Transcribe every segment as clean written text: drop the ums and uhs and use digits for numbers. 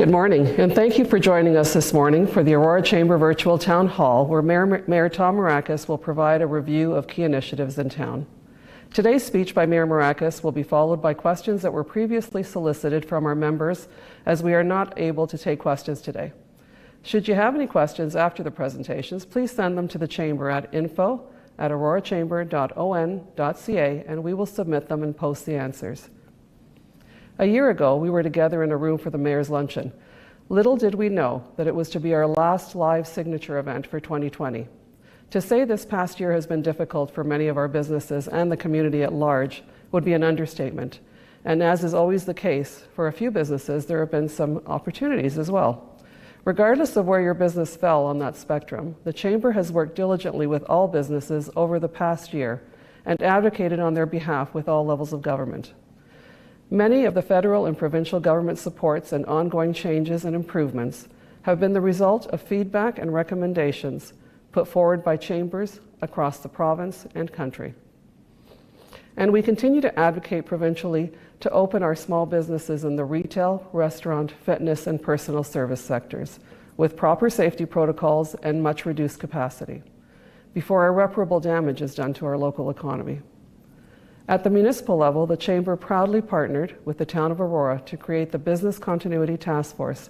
Good morning, and thank you for joining us this morning for the Aurora Chamber Virtual Town Hall, where Mayor Tom Marakis will provide a review of key initiatives in town. Today's speech by Mayor Marakis will be followed by questions that were previously solicited from our members, as we are not able to take questions today. Should you have any questions after the presentations, please send them to the Chamber at info@aurorachamber.on.ca, and we will submit them and post the answers. A year ago, we were together in a room for the Mayor's Luncheon. Little did we know that it was to be our last live signature event for 2020. To say this past year has been difficult for many of our businesses and the community at large would be an understatement. And as is always the case, for a few businesses, there have been some opportunities as well. Regardless of where your business fell on that spectrum, the Chamber has worked diligently with all businesses over the past year and advocated on their behalf with all levels of government. Many of the federal and provincial government supports and ongoing changes and improvements have been the result of feedback and recommendations put forward by chambers across the province and country. And we continue to advocate provincially to open our small businesses in the retail, restaurant, fitness, and personal service sectors with proper safety protocols and much reduced capacity before irreparable damage is done to our local economy. At the municipal level, the Chamber proudly partnered with the town of Aurora to create the Business Continuity Task Force,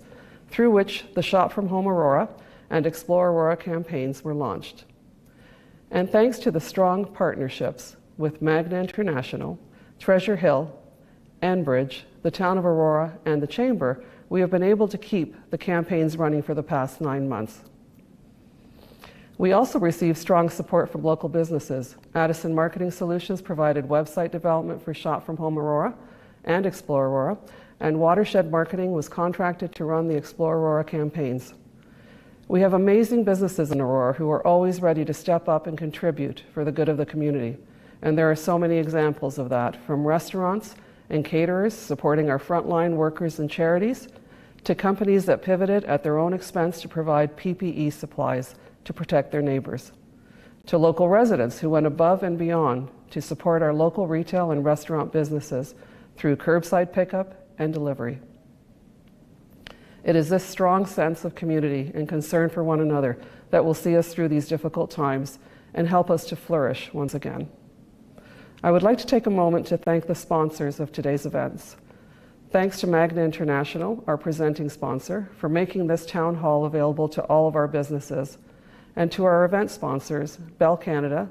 through which the Shop from Home Aurora and Explore Aurora campaigns were launched. And thanks to the strong partnerships with Magna International, Treasure Hill, Enbridge, the town of Aurora, and the Chamber, we have been able to keep the campaigns running for the past 9 months. We also received strong support from local businesses. Addison Marketing Solutions provided website development for Shop from Home Aurora and Explore Aurora, and Watershed Marketing was contracted to run the Explore Aurora campaigns. We have amazing businesses in Aurora who are always ready to step up and contribute for the good of the community. And there are so many examples of that, from restaurants and caterers supporting our frontline workers and charities, to companies that pivoted at their own expense to provide PPE supplies to protect their neighbors, to local residents who went above and beyond to support our local retail and restaurant businesses through curbside pickup and delivery. It is this strong sense of community and concern for one another that will see us through these difficult times and help us to flourish once again. I would like to take a moment to thank the sponsors of today's events. Thanks to Magna International, our presenting sponsor, for making this town hall available to all of our businesses, and to our event sponsors, Bell Canada,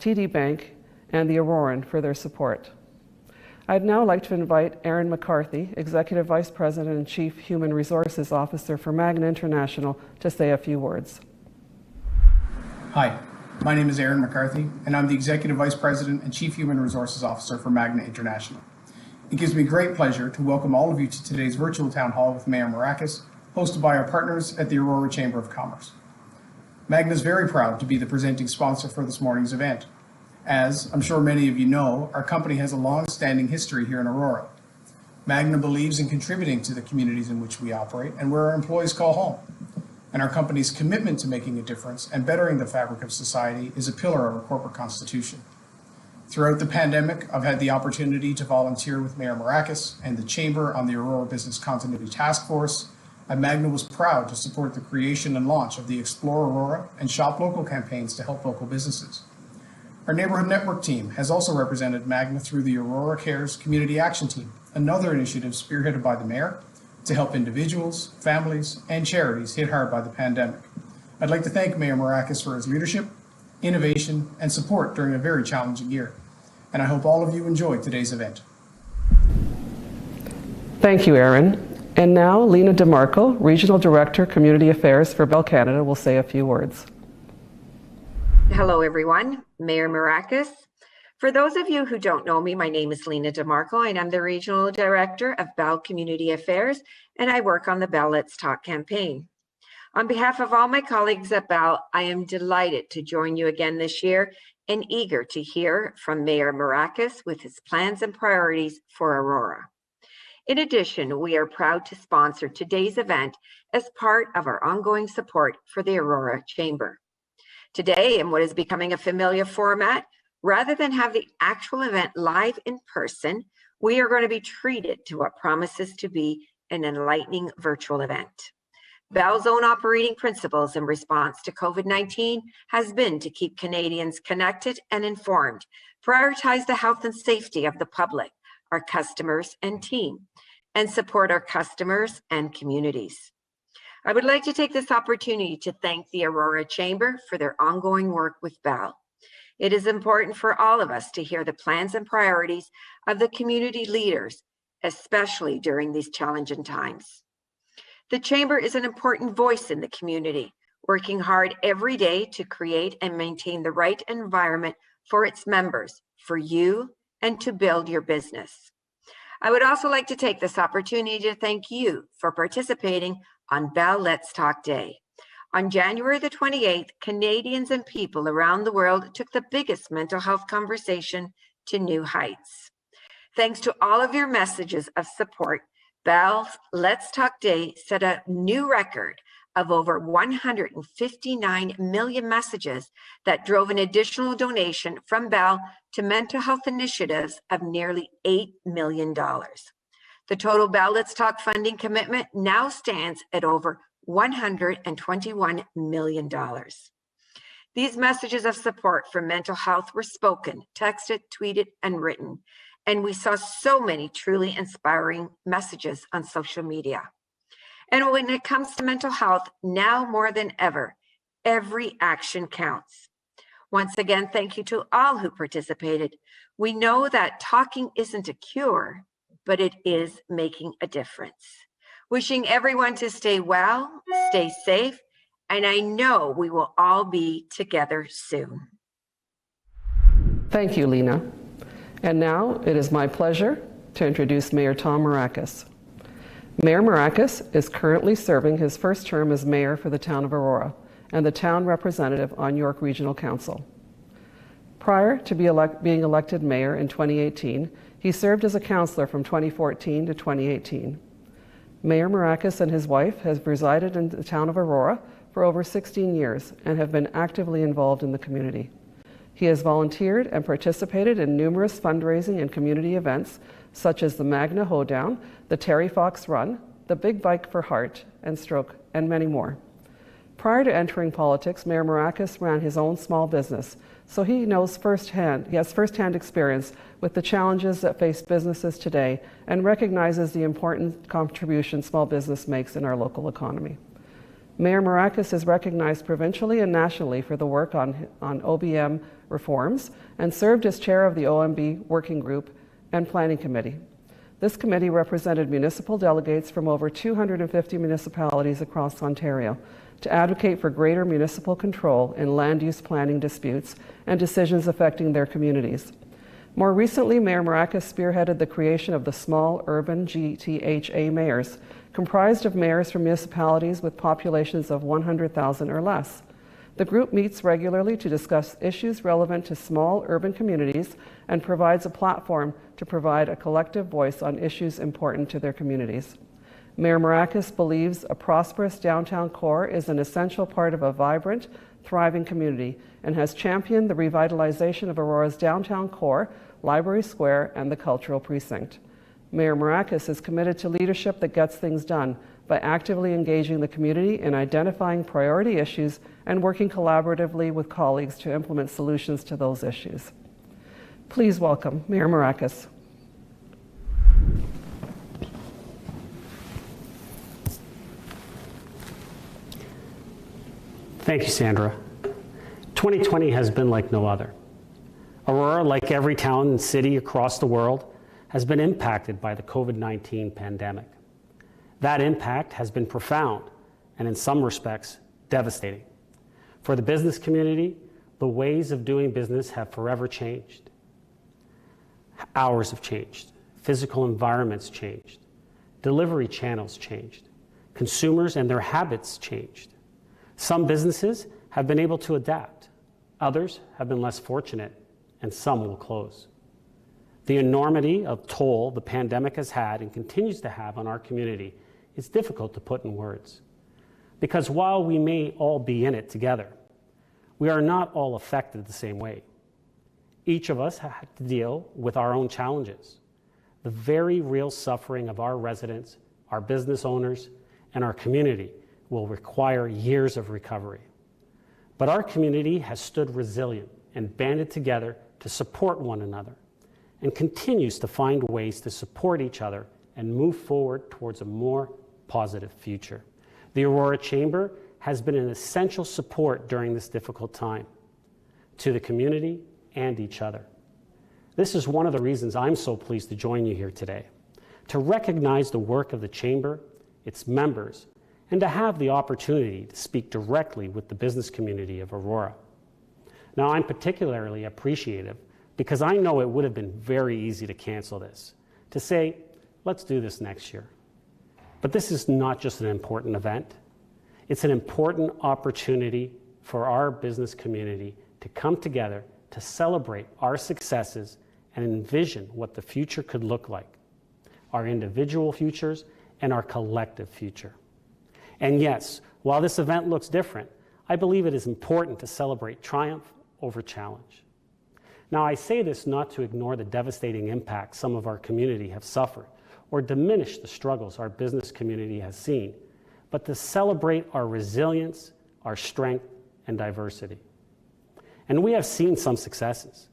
TD Bank, and the Auroran for their support. I'd now like to invite Aaron McCarthy, Executive Vice President and Chief Human Resources Officer for Magna International, to say a few words. Hi, my name is Aaron McCarthy, and I'm the Executive Vice President and Chief Human Resources Officer for Magna International. It gives me great pleasure to welcome all of you to today's virtual town hall with Mayor Marakis, hosted by our partners at the Aurora Chamber of Commerce. Magna is very proud to be the presenting sponsor for this morning's event. As I'm sure many of you know, our company has a long-standing history here in Aurora. Magna believes in contributing to the communities in which we operate and where our employees call home. And our company's commitment to making a difference and bettering the fabric of society is a pillar of our corporate constitution. Throughout the pandemic, I've had the opportunity to volunteer with Mayor Marakis and the Chamber on the Aurora Business Continuity Task Force, and Magna was proud to support the creation and launch of the Explore Aurora and Shop Local campaigns to help local businesses. Our Neighborhood Network team has also represented Magna through the Aurora Cares Community Action Team, another initiative spearheaded by the Mayor to help individuals, families, and charities hit hard by the pandemic. I'd like to thank Mayor Marakis for his leadership, innovation, and support during a very challenging year. And I hope all of you enjoyed today's event. Thank you, Aaron. And now, Lena DeMarco, Regional Director, Community Affairs for Bell Canada, will say a few words. Hello, everyone. Mayor Marakis. For those of you who don't know me, my name is Lena DeMarco, and I'm the Regional Director of Bell Community Affairs, and I work on the Bell Let's Talk campaign. On behalf of all my colleagues at Bell, I am delighted to join you again this year and eager to hear from Mayor Marakis with his plans and priorities for Aurora. In addition, we are proud to sponsor today's event as part of our ongoing support for the Aurora Chamber. Today, in what is becoming a familiar format, rather than have the actual event live in person, we are going to be treated to what promises to be an enlightening virtual event. Bell's own operating principles in response to COVID-19 has been to keep Canadians connected and informed, prioritize the health and safety of the public, our customers and team, and support our customers and communities. I would like to take this opportunity to thank the Aurora Chamber for their ongoing work with Bell. It is important for all of us to hear the plans and priorities of the community leaders, especially during these challenging times. The Chamber is an important voice in the community, working hard every day to create and maintain the right environment for its members, for you, and to build your business. I would also like to take this opportunity to thank you for participating on Bell Let's Talk Day. On January the 28th, Canadians and people around the world took the biggest mental health conversation to new heights. Thanks to all of your messages of support, Bell's Let's Talk Day set a new record of over 159 million messages that drove an additional donation from Bell to mental health initiatives of nearly $8 million. The total Bell Let's Talk funding commitment now stands at over $121 million. These messages of support for mental health were spoken, texted, tweeted, and written, and we saw so many truly inspiring messages on social media. And when it comes to mental health, now more than ever, every action counts. Once again, thank you to all who participated. We know that talking isn't a cure, but it is making a difference. Wishing everyone to stay well, stay safe, and I know we will all be together soon. Thank you, Lena. And now it is my pleasure to introduce Mayor Tom Marakis. Mayor Marakis is currently serving his first term as mayor for the town of Aurora and the town representative on York Regional Council. Prior to being elected mayor in 2018, he served as a councillor from 2014 to 2018. Mayor Marakis and his wife have resided in the town of Aurora for over 16 years and have been actively involved in the community. He has volunteered and participated in numerous fundraising and community events such as the Magna Hoedown, the Terry Fox Run, the Big Bike for Heart and Stroke, and many more. Prior to entering politics, Mayor Marakis ran his own small business, so he has firsthand experience with the challenges that face businesses today and recognizes the important contribution small business makes in our local economy. Mayor Marakis is recognized provincially and nationally for the work on OBM reforms and served as chair of the OMB Working Group and Planning Committee. This committee represented municipal delegates from over 250 municipalities across Ontario to advocate for greater municipal control in land use planning disputes and decisions affecting their communities. More recently, Mayor Marakis spearheaded the creation of the Small Urban GTHA Mayors, comprised of mayors from municipalities with populations of 100,000 or less. The group meets regularly to discuss issues relevant to small urban communities and provides a platform to provide a collective voice on issues important to their communities. Mayor Marakis believes a prosperous downtown core is an essential part of a vibrant, thriving community and has championed the revitalization of Aurora's downtown core, Library Square, and the Cultural Precinct. Mayor Marakis is committed to leadership that gets things done by actively engaging the community in identifying priority issues and working collaboratively with colleagues to implement solutions to those issues. Please welcome Mayor Marakis. Thank you, Sandra. 2020 has been like no other. Aurora, like every town and city across the world, has been impacted by the COVID-19 pandemic. That impact has been profound and in some respects devastating. For the business community, the ways of doing business have forever changed. Hours have changed, physical environments changed, delivery channels changed, consumers and their habits changed. Some businesses have been able to adapt, others have been less fortunate, and some will close. The enormity of toll the pandemic has had and continues to have on our community is difficult to put in words. Because while we may all be in it together, we are not all affected the same way. Each of us had to deal with our own challenges. The very real suffering of our residents, our business owners, and our community will require years of recovery. But our community has stood resilient and banded together to support one another and continues to find ways to support each other and move forward towards a more positive future. The Aurora Chamber has been an essential support during this difficult time to the community and each other. This is one of the reasons I'm so pleased to join you here today, to recognize the work of the Chamber, its members, and to have the opportunity to speak directly with the business community of Aurora. Now, I'm particularly appreciative because I know it would have been very easy to cancel this, to say, let's do this next year. But this is not just an important event. It's an important opportunity for our business community to come together to celebrate our successes and envision what the future could look like, our individual futures and our collective future. And yes, while this event looks different, I believe it is important to celebrate triumph over challenge. Now, I say this not to ignore the devastating impact some of our community have suffered or diminish the struggles our business community has seen, but to celebrate our resilience, our strength, and diversity. And we have seen some successes.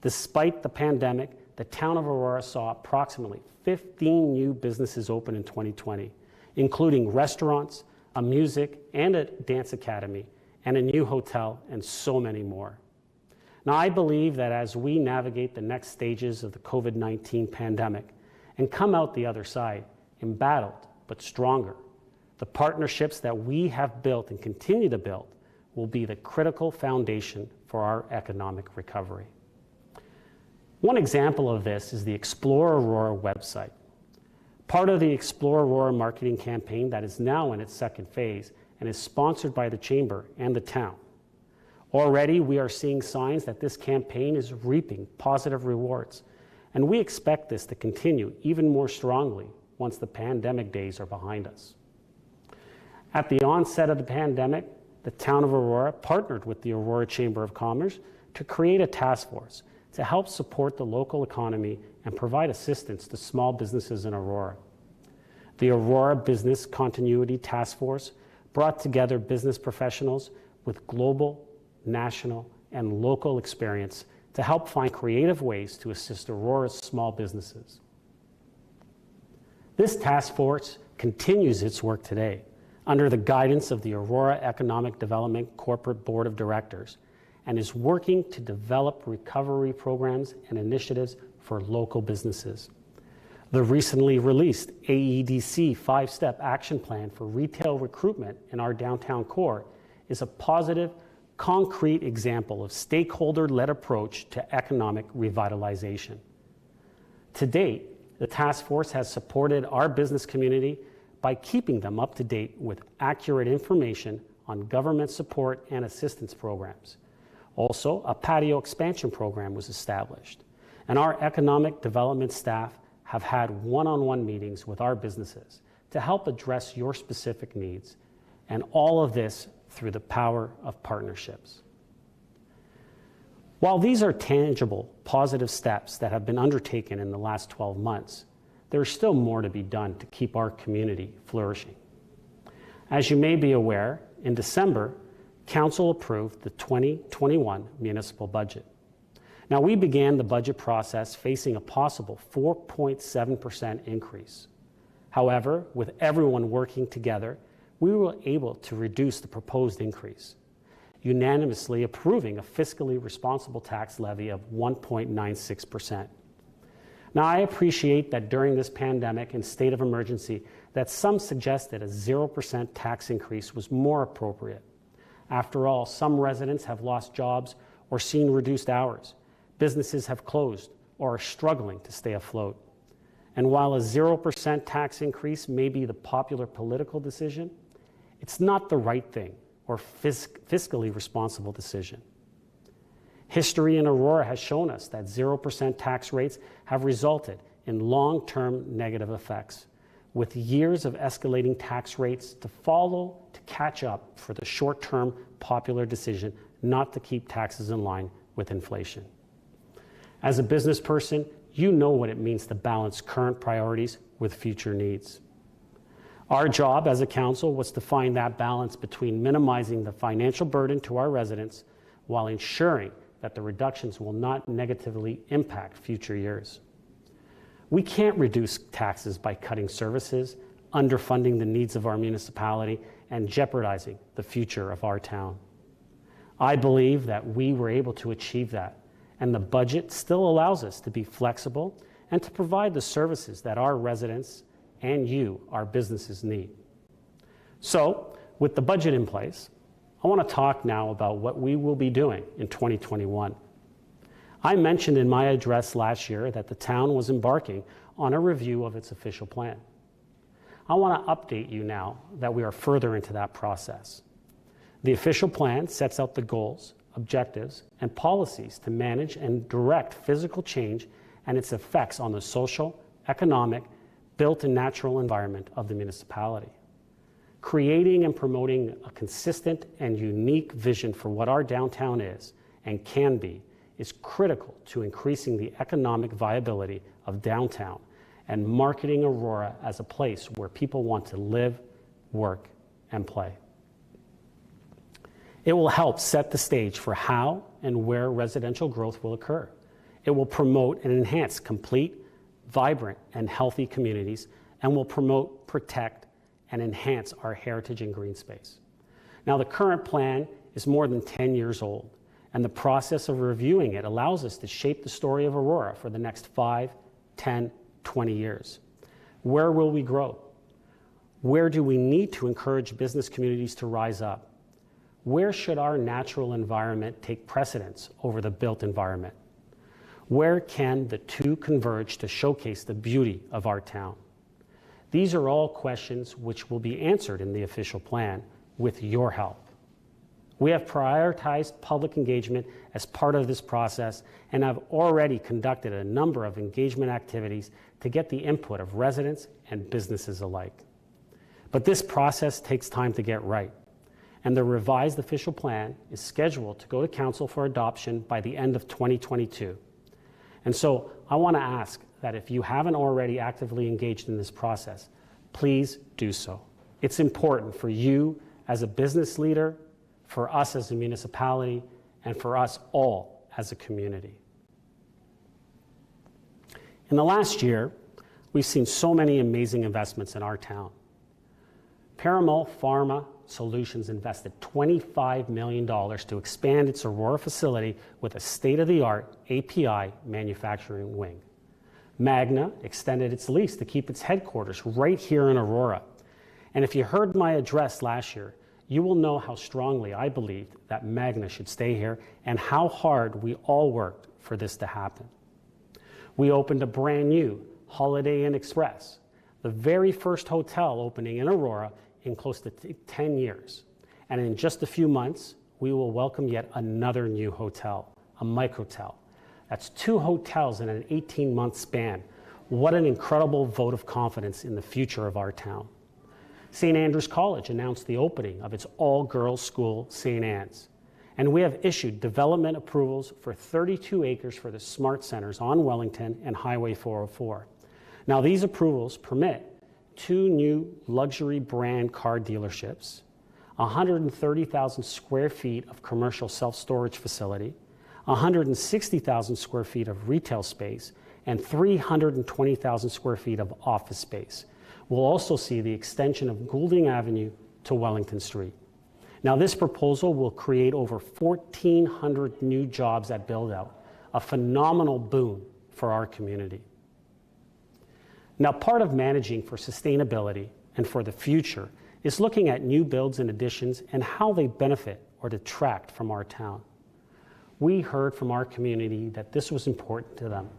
Despite the pandemic, the town of Aurora saw approximately 15 new businesses open in 2020, including restaurants, a music and a dance academy, and a new hotel, and so many more. Now, I believe that as we navigate the next stages of the COVID-19 pandemic and come out the other side, embattled but stronger, the partnerships that we have built and continue to build will be the critical foundation for our economic recovery. One example of this is the Explore Aurora website. Part of the Explore Aurora marketing campaign that is now in its second phase and is sponsored by the Chamber and the town. Already, we are seeing signs that this campaign is reaping positive rewards, and we expect this to continue even more strongly once the pandemic days are behind us. At the onset of the pandemic, the town of Aurora partnered with the Aurora Chamber of Commerce to create a task force to help support the local economy and provide assistance to small businesses in Aurora. The Aurora Business Continuity Task Force brought together business professionals with global, national, and local experience to help find creative ways to assist Aurora's small businesses. This task force continues its work today under the guidance of the Aurora Economic Development Corporate Board of Directors and is working to develop recovery programs and initiatives for local businesses. The recently released AEDC 5-step action plan for retail recruitment in our downtown core is a positive, concrete example of stakeholder-led approach to economic revitalization. To date, the task force has supported our business community by keeping them up to date with accurate information on government support and assistance programs. Also, a patio expansion program was established, and our economic development staff have had one-on-one meetings with our businesses to help address your specific needs, and all of this through the power of partnerships. While these are tangible, positive steps that have been undertaken in the last 12 months, there is still more to be done to keep our community flourishing. As you may be aware, in December, Council approved the 2021 municipal budget. Now, we began the budget process facing a possible 4.7% increase. However, with everyone working together, we were able to reduce the proposed increase, unanimously approving a fiscally responsible tax levy of 1.96%. Now, I appreciate that during this pandemic and state of emergency that some suggested a 0% tax increase was more appropriate. After all, some residents have lost jobs or seen reduced hours. Businesses have closed or are struggling to stay afloat. And while a 0% tax increase may be the popular political decision, it's not the right thing or fiscally responsible decision. History in Aurora has shown us that 0% tax rates have resulted in long-term negative effects, with years of escalating tax rates to follow to catch up for the short-term popular decision not to keep taxes in line with inflation. As a business person, you know what it means to balance current priorities with future needs. Our job as a council was to find that balance between minimizing the financial burden to our residents while ensuring that the reductions will not negatively impact future years. We can't reduce taxes by cutting services, underfunding the needs of our municipality, and jeopardizing the future of our town. I believe that we were able to achieve that, and the budget still allows us to be flexible and to provide the services that our residents and you, our businesses, need. So, with the budget in place, I want to talk now about what we will be doing in 2021. I mentioned in my address last year that the town was embarking on a review of its official plan. I want to update you now that we are further into that process. The official plan sets out the goals, objectives, and policies to manage and direct physical change and its effects on the social, economic, built and natural environment of the municipality. Creating and promoting a consistent and unique vision for what our downtown is and can be is critical to increasing the economic viability of downtown and marketing Aurora as a place where people want to live, work, and play. It will help set the stage for how and where residential growth will occur. It will promote and enhance complete, vibrant, and healthy communities, and will promote, protect, and enhance our heritage and green space. Now, the current plan is more than 10 years old, and the process of reviewing it allows us to shape the story of Aurora for the next 5, 10, 20 years. Where will we grow? Where do we need to encourage business communities to rise up? Where should our natural environment take precedence over the built environment? Where can the two converge to showcase the beauty of our town? These are all questions which will be answered in the official plan with your help. We have prioritized public engagement as part of this process and have already conducted a number of engagement activities to get the input of residents and businesses alike. But this process takes time to get right, and the revised official plan is scheduled to go to council for adoption by the end of 2022. And so I want to ask that if you haven't already actively engaged in this process, please do so. It's important for you as a business leader, for us as a municipality, and for us all as a community. In the last year, we've seen so many amazing investments in our town. Paramal Pharma Solutions invested $25 million to expand its Aurora facility with a state-of-the-art API manufacturing wing. Magna extended its lease to keep its headquarters right here in Aurora. And if you heard my address last year, you will know how strongly I believed that Magna should stay here and how hard we all worked for this to happen. We opened a brand new Holiday Inn Express, the very first hotel opening in Aurora in close to 10 years. And in just a few months, we will welcome yet another new hotel, a Microtel. That's 2 hotels in an 18-month span. What an incredible vote of confidence in the future of our town. St. Andrews College announced the opening of its all-girls school, St. Anne's. And we have issued development approvals for 32 acres for the Smart Centers on Wellington and Highway 404. Now, these approvals permit 2 new luxury brand car dealerships, 130,000 square feet of commercial self-storage facility, 160,000 square feet of retail space, and 320,000 square feet of office space. We'll also see the extension of Goulding Avenue to Wellington Street. Now, this proposal will create over 1,400 new jobs at build-out, a phenomenal boon for our community. Now, part of managing for sustainability and for the future is looking at new builds and additions and how they benefit or detract from our town. We heard from our community that this was important to them.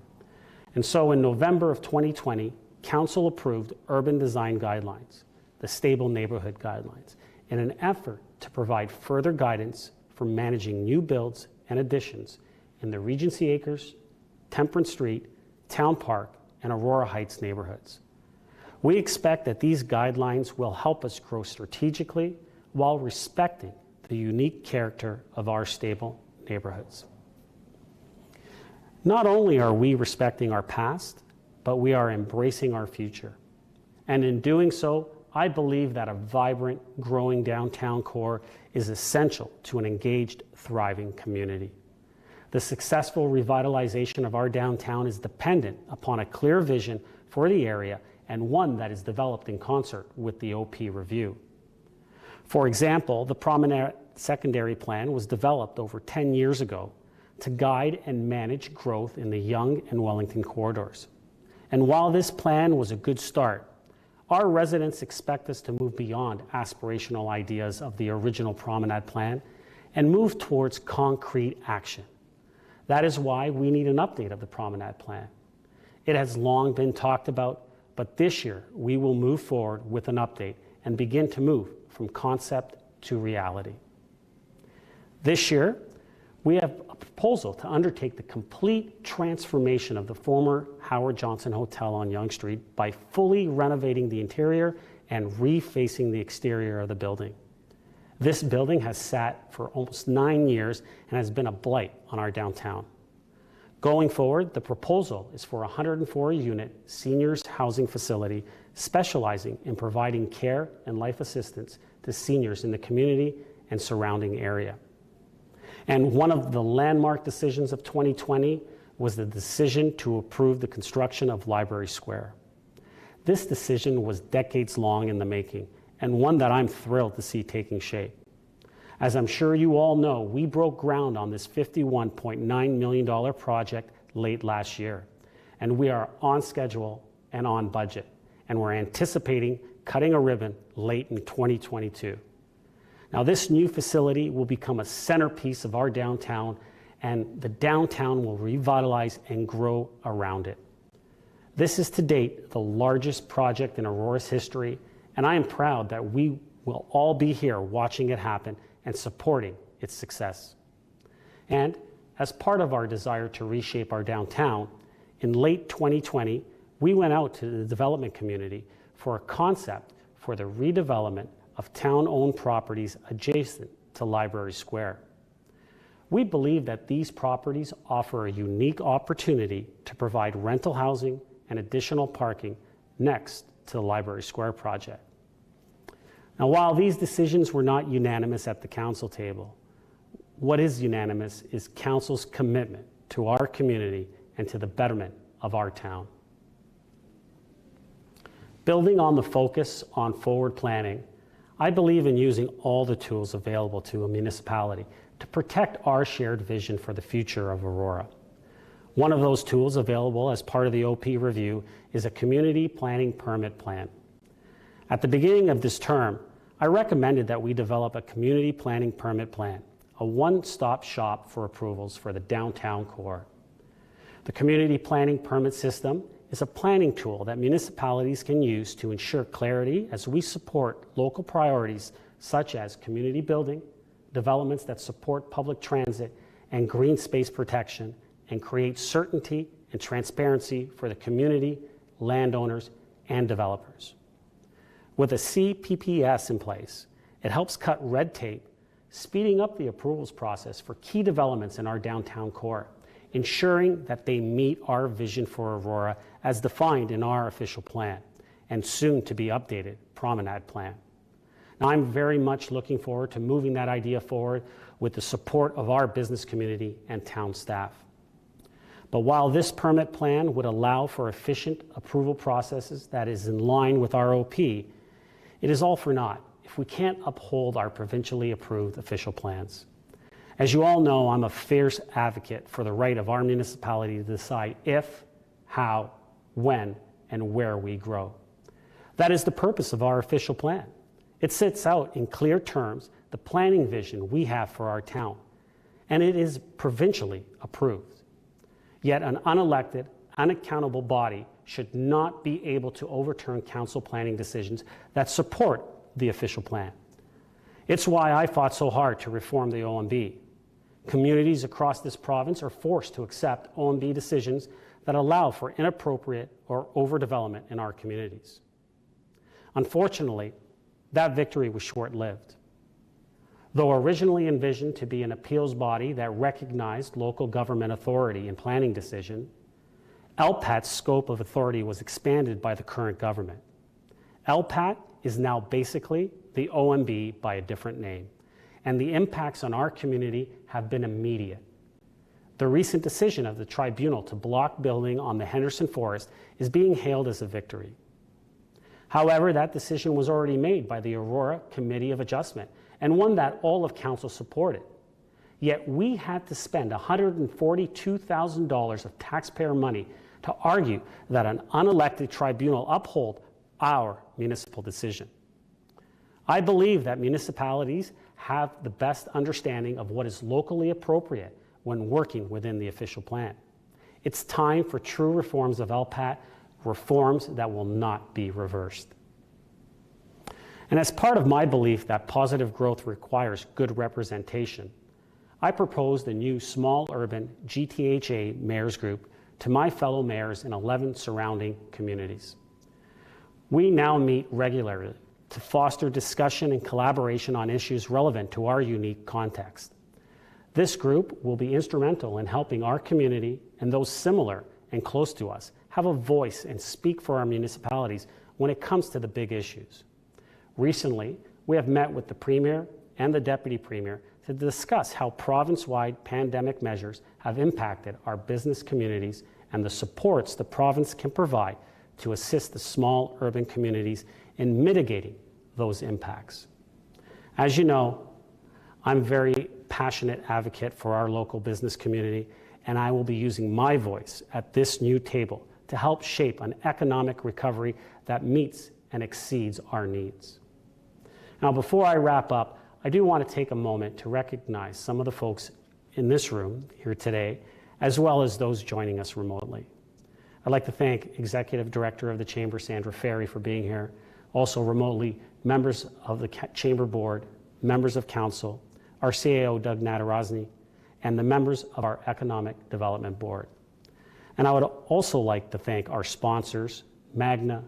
And so in November of 2020, Council approved Urban Design Guidelines, the Stable Neighborhood Guidelines, in an effort to provide further guidance for managing new builds and additions in the Regency Acres, Temperance Street, Town Park, and Aurora Heights neighborhoods. We expect that these guidelines will help us grow strategically while respecting the unique character of our stable neighborhoods. Not only are we respecting our past, but we are embracing our future. And in doing so, I believe that a vibrant, growing downtown core is essential to an engaged, thriving community. The successful revitalization of our downtown is dependent upon a clear vision for the area and one that is developed in concert with the OP review. For example, the Promenade Secondary Plan was developed over 10 years ago to guide and manage growth in the Yonge and Wellington corridors. And while this plan was a good start, our residents expect us to move beyond aspirational ideas of the original Promenade Plan and move towards concrete action. That is why we need an update of the Promenade Plan. It has long been talked about, but this year we will move forward with an update and begin to move from concept to reality. This year, we have a proposal to undertake the complete transformation of the former Howard Johnson Hotel on Yonge Street by fully renovating the interior and refacing the exterior of the building. This building has sat for almost 9 years and has been a blight on our downtown. Going forward, the proposal is for a 104-unit seniors housing facility specializing in providing care and life assistance to seniors in the community and surrounding area. And one of the landmark decisions of 2020 was the decision to approve the construction of Library Square. This decision was decades long in the making, and one that I'm thrilled to see taking shape. As I'm sure you all know, we broke ground on this $51.9 million project late last year, and we are on schedule and on budget, and we're anticipating cutting a ribbon late in 2022. Now, this new facility will become a centerpiece of our downtown, and the downtown will revitalize and grow around it. This is to date the largest project in Aurora's history, and I am proud that we will all be here watching it happen and supporting its success. And as part of our desire to reshape our downtown, in late 2020, we went out to the development community for a concept for the redevelopment of town-owned properties adjacent to Library Square. We believe that these properties offer a unique opportunity to provide rental housing and additional parking next to the Library Square project. Now, while these decisions were not unanimous at the council table, what is unanimous is council's commitment to our community and to the betterment of our town. Building on the focus on forward planning, I believe in using all the tools available to a municipality to protect our shared vision for the future of Aurora. One of those tools available as part of the OP review is a community planning permit plan. At the beginning of this term, I recommended that we develop a community planning permit plan, a one-stop shop for approvals for the downtown core. The community planning permit system is a planning tool that municipalities can use to ensure clarity as we support local priorities such as community building, developments that support public transit and green space protection, and create certainty and transparency for the community, landowners, and developers. With a CPPS in place, it helps cut red tape, speeding up the approvals process for key developments in our downtown core, ensuring that they meet our vision for Aurora as defined in our official plan and soon to be updated Promenade Plan. Now, I'm very much looking forward to moving that idea forward with the support of our business community and town staff. But while this permit plan would allow for efficient approval processes that is in line with our OP, it is all for naught if we can't uphold our provincially approved official plans. As you all know, I'm a fierce advocate for the right of our municipality to decide if, how, when, and where we grow. That is the purpose of our official plan. It sets out in clear terms the planning vision we have for our town, and it is provincially approved. Yet an unelected, unaccountable body should not be able to overturn council planning decisions that support the official plan. It's why I fought so hard to reform the OMB. Communities across this province are forced to accept OMB decisions that allow for inappropriate or overdevelopment in our communities. Unfortunately, that victory was short-lived. Though originally envisioned to be an appeals body that recognized local government authority in planning decision, LPAT's scope of authority was expanded by the current government. LPAT is now basically the OMB by a different name, and the impacts on our community have been immediate. The recent decision of the tribunal to block building on the Henderson Forest is being hailed as a victory. However, that decision was already made by the Aurora Committee of Adjustment, and one that all of council supported. Yet we had to spend $142,000 of taxpayer money to argue that an unelected tribunal uphold our municipal decision. I believe that municipalities have the best understanding of what is locally appropriate when working within the official plan. It's time for true reforms of LPAT, reforms that will not be reversed. And as part of my belief that positive growth requires good representation, I proposed a new small urban GTHA mayors group to my fellow mayors in 11 surrounding communities. We now meet regularly to foster discussion and collaboration on issues relevant to our unique context. This group will be instrumental in helping our community and those similar and close to us have a voice and speak for our municipalities when it comes to the big issues. Recently, we have met with the Premier and the Deputy Premier to discuss how province-wide pandemic measures have impacted our business communities and the supports the province can provide to assist the small urban communities in mitigating those impacts. As you know, I'm a very passionate advocate for our local business community, and I will be using my voice at this new table to help shape an economic recovery that meets and exceeds our needs. Now, before I wrap up, I do want to take a moment to recognize some of the folks in this room here today, as well as those joining us remotely. I'd like to thank Executive Director of the Chamber, Sandra Ferry, for being here. Also remotely, members of the Chamber Board, members of Council, our CAO, Doug Natarozny, and the members of our Economic Development Board. And I would also like to thank our sponsors, Magna,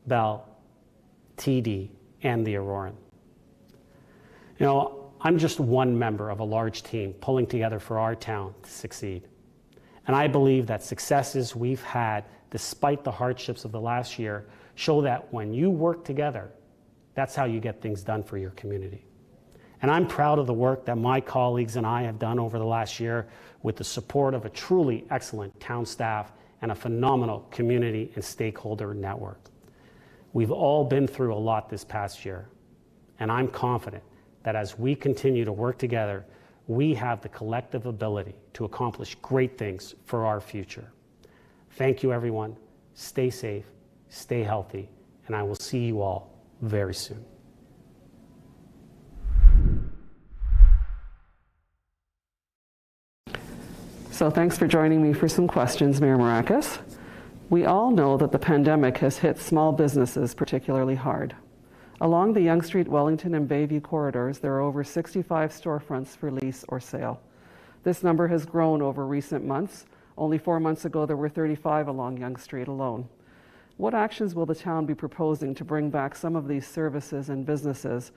Bell, TD, and the Auroran. You know, I'm just one member of a large team pulling together for our town to succeed. And I believe that successes we've had, despite the hardships of the last year, show that when you work together, that's how you get things done for your community. And I'm proud of the work that my colleagues and I have done over the last year with the support of a truly excellent town staff and a phenomenal community and stakeholder network. We've all been through a lot this past year, and I'm confident that as we continue to work together, we have the collective ability to accomplish great things for our future. Thank you, everyone. Stay safe, stay healthy, and I will see you all very soon. So thanks for joining me for some questions, Mayor Maracas. We all know that the pandemic has hit small businesses particularly hard. Along the Yonge Street, Wellington, and Bayview corridors, there are over 65 storefronts for lease or sale. This number has grown over recent months. Only 4 months ago, there were 35 along Yonge Street alone. What actions will the town be proposing to bring back some of these services and businesses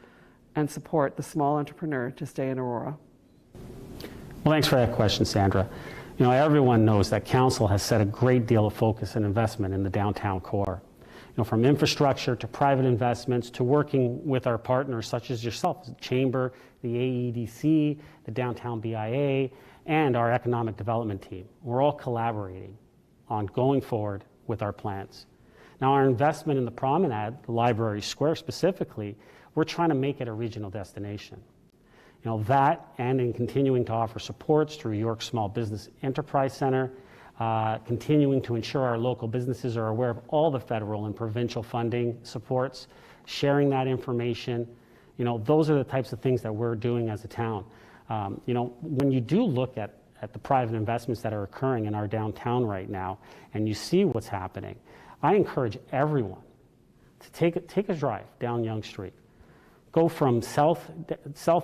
and support the small entrepreneur to stay in Aurora? Well, thanks for that question, Sandra. You know, everyone knows that Council has set a great deal of focus and investment in the downtown core. You know, from infrastructure to private investments to working with our partners such as yourself, the Chamber, the AEDC, the Downtown BIA, and our Economic Development team. We're all collaborating on going forward with our plans. Now, our investment in the promenade, the Library Square specifically, we're trying to make it a regional destination. You know, that and in continuing to offer supports through York Small Business Enterprise Center, continuing to ensure our local businesses are aware of all the federal and provincial funding supports, sharing that information. You know, those are the types of things that we're doing as a town. You know, when you do look at the private investments that are occurring in our downtown right now, and you see what's happening, I encourage everyone to take a drive down Yonge Street. Go from south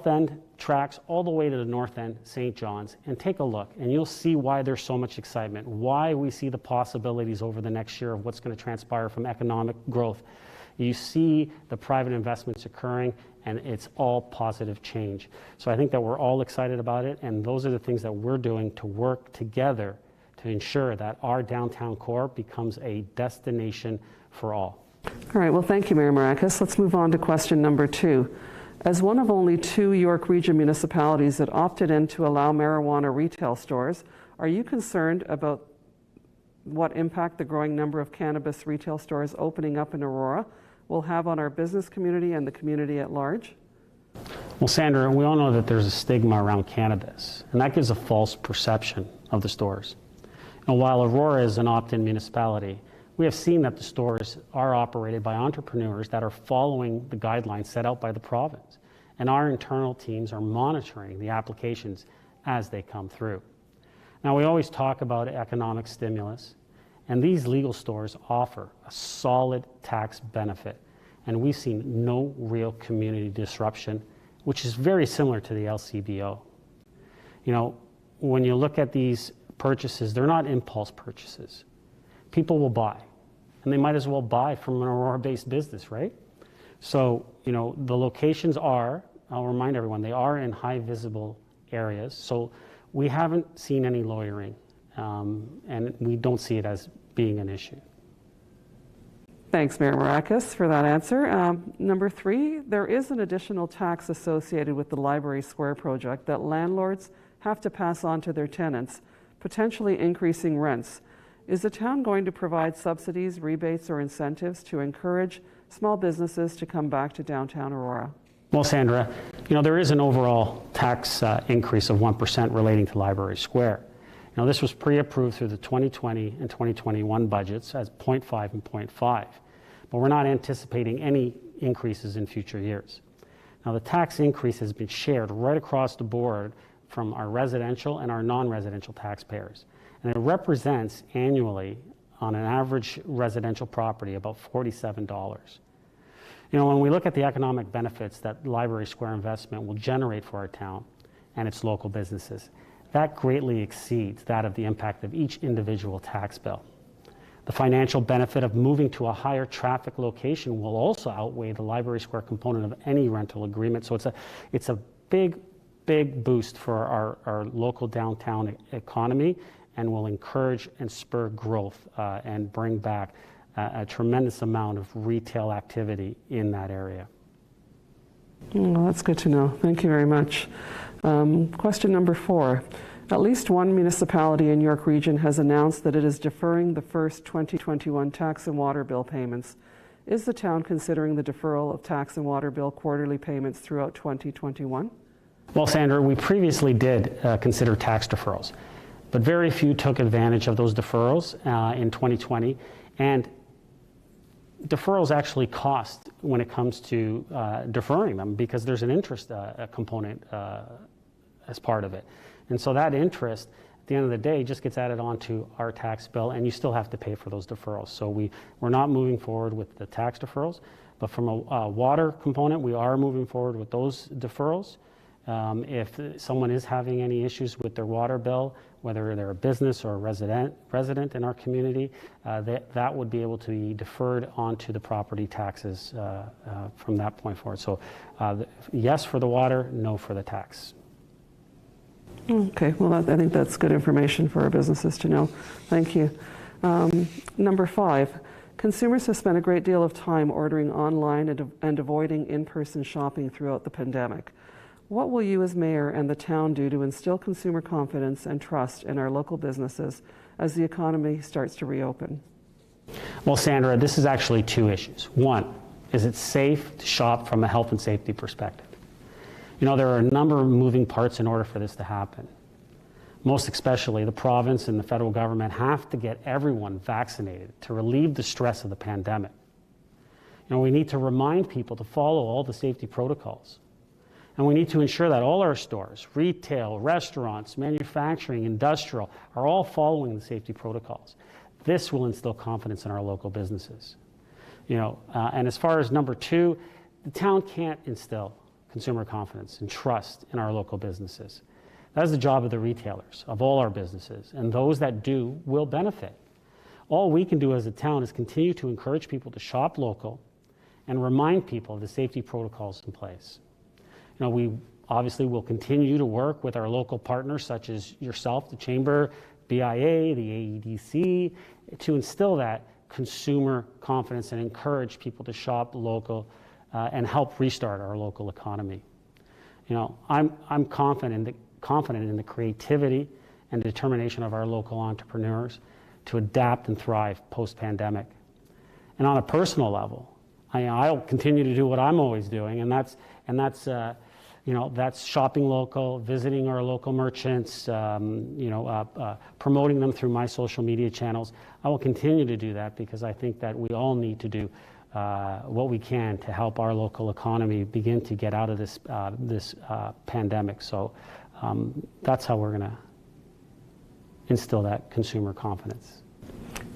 end tracks all the way to the north end, St. John's, and take a look, and you'll see why there's so much excitement, why we see the possibilities over the next year of what's going to transpire from economic growth. You see the private investments occurring, and it's all positive change. So I think that we're all excited about it, and those are the things that we're doing to work together to ensure that our downtown core becomes a destination for all. All right, well, thank you, Mayor Maracus. Let's move on to question number 2. As one of only 2 York Region municipalities that opted in to allow marijuana retail stores, are you concerned about what impact the growing number of cannabis retail stores opening up in Aurora will have on our business community and the community at large? Well, Sandra, we all know that there's a stigma around cannabis, and that gives a false perception of the stores. And while Aurora is an opt-in municipality, we have seen that the stores are operated by entrepreneurs that are following the guidelines set out by the province. And our internal teams are monitoring the applications as they come through. Now, we always talk about economic stimulus, and these legal stores offer a solid tax benefit. And we've seen no real community disruption, which is very similar to the LCBO. You know, when you look at these purchases, they're not impulse purchases. People will buy, and they might as well buy from an Aurora-based business, right? So, you know, the locations are, I'll remind everyone, they are in high visible areas. So we haven't seen any loitering, and we don't see it as being an issue. Thanks, Mayor Maracus, for that answer. Number 3, there is an additional tax associated with the Library Square project that landlords have to pass on to their tenants, potentially increasing rents. Is the town going to provide subsidies, rebates, or incentives to encourage small businesses to come back to downtown Aurora? Well, Sandra, you know, there is an overall tax increase of 1% relating to Library Square. Now, this was pre-approved through the 2020 and 2021 budgets as 0.5 and 0.5, but we're not anticipating any increases in future years. Now, the tax increase has been shared right across the board from our residential and our non-residential taxpayers, and it represents annually, on an average residential property, about $47. You know, when we look at the economic benefits that Library Square investment will generate for our town and its local businesses, that greatly exceeds that of the impact of each individual tax bill. The financial benefit of moving to a higher traffic location will also outweigh the Library Square component of any rental agreement. So it's a big boost for our local downtown economy, and will encourage and spur growth and bring back a tremendous amount of retail activity in that area. Well, that's good to know. Thank you very much. Question number 4. At least one municipality in York Region has announced that it is deferring the first 2021 tax and water bill payments. Is the town considering the deferral of tax and water bill quarterly payments throughout 2021? Well, Sandra, we previously did consider tax deferrals, but very few took advantage of those deferrals in 2020. And deferrals actually cost when it comes to deferring them, because there's an interest component as part of it. And so that interest, at the end of the day, just gets added onto our tax bill, and you still have to pay for those deferrals. So we're not moving forward with the tax deferrals, but from a water component, we are moving forward with those deferrals. If someone is having any issues with their water bill, whether they're a business or a resident in our community, that would be able to be deferred onto the property taxes from that point forward. So yes for the water, no for the tax. Okay, well, I think that's good information for our businesses to know. Thank you. Number 5, consumers have spent a great deal of time ordering online and avoiding in-person shopping throughout the pandemic. What will you as mayor and the town do to instill consumer confidence and trust in our local businesses as the economy starts to reopen? Well, Sandra, this is actually 2 issues. One, is it safe to shop from a health and safety perspective? You know, there are a number of moving parts in order for this to happen. Most especially, the province and the federal government have to get everyone vaccinated to relieve the stress of the pandemic. You know, we need to remind people to follow all the safety protocols. And we need to ensure that all our stores, retail, restaurants, manufacturing, industrial, are all following the safety protocols. This will instill confidence in our local businesses. You know, and as far as number 2, the town can't instill consumer confidence and trust in our local businesses. That is the job of the retailers, of all our businesses, and those that do will benefit. All we can do as a town is continue to encourage people to shop local and remind people of the safety protocols in place. You know, we obviously will continue to work with our local partners such as yourself, the Chamber, BIA, the AEDC, to instill that consumer confidence and encourage people to shop local and help restart our local economy. You know, I'm confident in the creativity and determination of our local entrepreneurs to adapt and thrive post-pandemic. And on a personal level, I'll continue to do what I'm always doing, and that's shopping local, visiting our local merchants, promoting them through my social media channels. I will continue to do that because I think that we all need to do what we can to help our local economy begin to get out of this pandemic. So that's how we're going to instill that consumer confidence.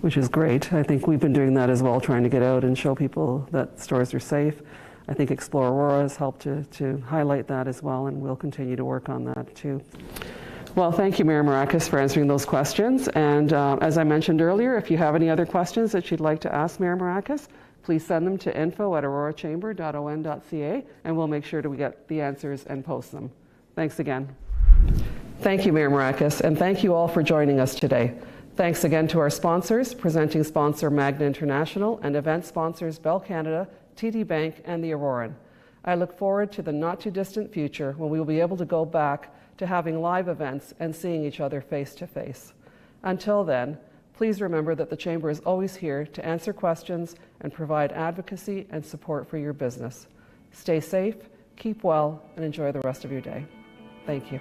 Which is great. I think we've been doing that as well, trying to get out and show people that stores are safe. I think Explore Aurora has helped to highlight that as well, and we'll continue to work on that too. Well, thank you, Mayor Marakis, for answering those questions. And as I mentioned earlier, if you have any other questions that you'd like to ask Mayor Marakis, please send them to info@aurorachamber.on.ca, and we'll make sure that we get the answers and post them. Thanks again. Thank you, Mayor Marakis, and thank you all for joining us today. Thanks again to our sponsors, presenting sponsor Magna International and event sponsors Bell Canada, TD Bank, and the Auroran. I look forward to the not-too-distant future when we will be able to go back to having live events and seeing each other face to face. Until then, please remember that the Chamber is always here to answer questions and provide advocacy and support for your business. Stay safe, keep well, and enjoy the rest of your day. Thank you.